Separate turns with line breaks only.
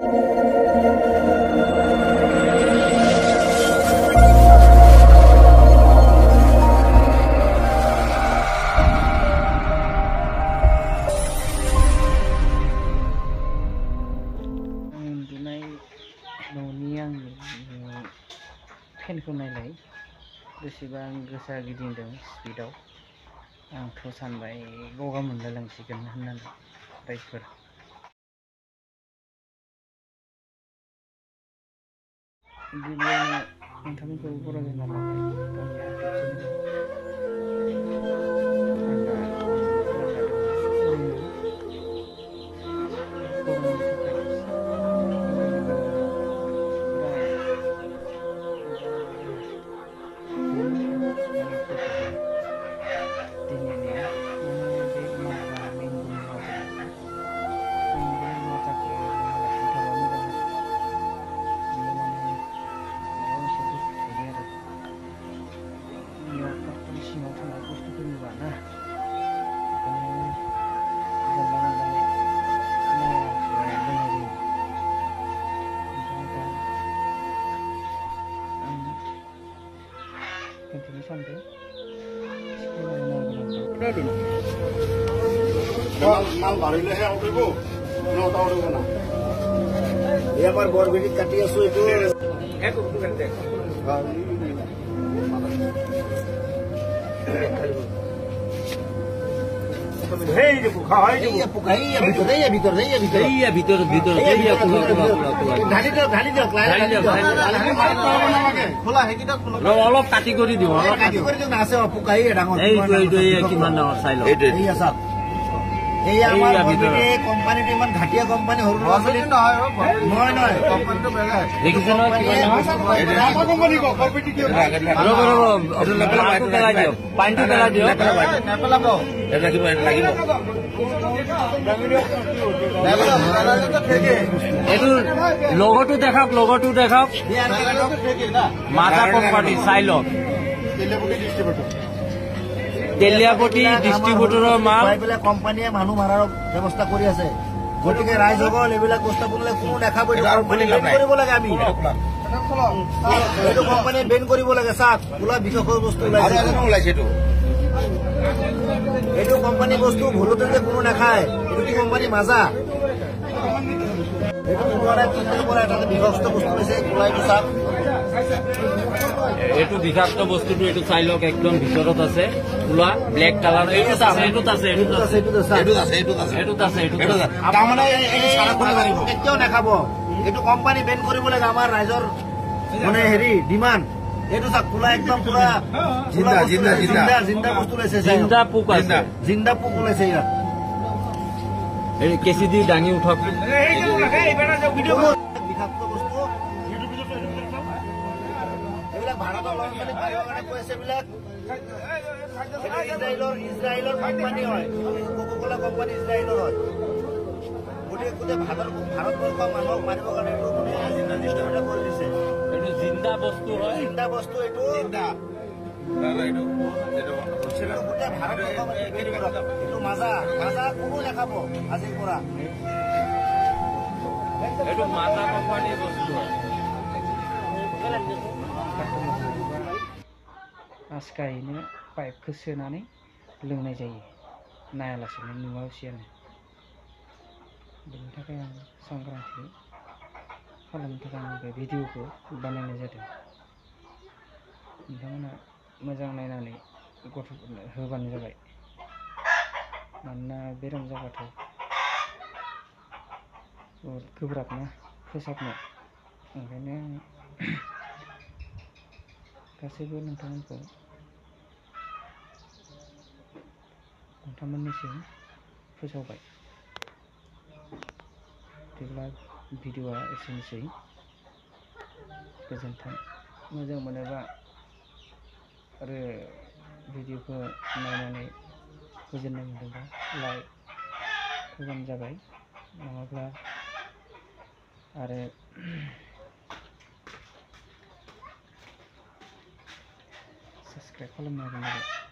फेनखौ नायलाय बेसेबां गोसा गिदिंदों स्पिडआव आंथ' सानबाय गगा मोनलायलांसिगोन होननानै राइजफोर गिबियावनो नोंथांमोनखौ बरायना लाबाय गावनि इउटिउब चेनेलाव सिङाव थानाय बुस्थुफोर नुबा ना जानला मोनलायै लोंनाय जायो ओमफ्राय दा आं खोन्थानो सानदों
মাল বাড়িলেহে আউটিব নটা উঠিব না এবার বরবেটি কাটি আছো এইটো
অলপ কাটি কৰি দিওঁ কিমান ডাঙৰ চাই লওঁ
কোম্পানীটো ইমান ঘাটিয়া কোম্পানী সৰু ল'ৰা ছোৱালী নহয় নহয় কোম্পানীটো বেলেগ
দেখিছে নহয় পানীটো পেলাই দিয়ক এইটো লগতো দেখাওক মাথা কোম্পানী চাই লওক তেলিয়াপতি ডিষ্ট্ৰিবিউটৰৰ মাল
কোম্পানীয়ে মানুহ মাৰাৰ ব্যৱস্থা কৰি আছে গতিকে ৰাইজসকল এইবিলাক বস্তু বনালে কোনো দেখাব কৰিব লাগে আমি এইটো কোম্পানীয়ে বেন কৰিব লাগে চাওক বোলা বিষয়ৰ বস্তু ওলাইছে এইটো কোম্পানী বস্তু ভুলতে যে কোনো নাখায় এইটো কি কোম্পানী মাজা
এইটো বিষাক্ত বস্তুটো এইটো চাই লওক একদম ভিতৰত আছে কোলা ব্লেক কালাৰ এইটোত আছে কেতিয়াও নাখাব এইটো কোম্পানী বেন কৰিব লাগে আমাৰ ৰাইজৰ মানে হেৰি ডিমাণ্ড এইটো চাওক কোলা একদম পুৰা জিন্দা বস্তু ওলাইছে জিন্দা পোক ওলাইছে ইয়াত কেঁচি দি দাঙি উঠক
বিষাক্ত বস্তু এইবিলাক ভাৰতৰ কাৰণে কৈ আছে এইবিলাক ইজৰাইলৰ কোম্পানী হয় কোকা-কোলা কোম্পানী ইজৰাইলৰ হয় গতিকে গোটেই ভাৰতবৰ্ষৰ মানুহক মাৰিবৰ কাৰণে এইটো কৰি দিছে
এইটো জিন্দা বস্তু হয়
জিন্দা বস্তু এইটো গোটেই ভাৰতবৰ্ষৰ এইটো মাজা কোনো নাখাব আজিৰ পৰা
itu mata company bosku.
Askainya pipe kesenane लोंनाय जायो नायालासेनो नुवासेयानो बेनि थाखाय आं सांग्रांथि खालामनो थाखाय आं बे भिडिअखौ बानायनाय जादों नोंथांमोना मोजां नायनानै गथ'फोरनो होबानो जाबाय मानोना बेराम जाबाथ' गोब्राब ना फोसाबनो ओंखायनो गासैबो नोंथांमोननिसिम फोसावबाय बिदिब्ला भिडिअआ एसेनोसै गोजोन्थों मोजां मोनोबा आरो भिडिअखौ नायनानै गोजोननाय मोनदोंबा लाइक होबानो जाबाय नङाब्ला आरो साबस्क्राइब खालामनो हागोन आरो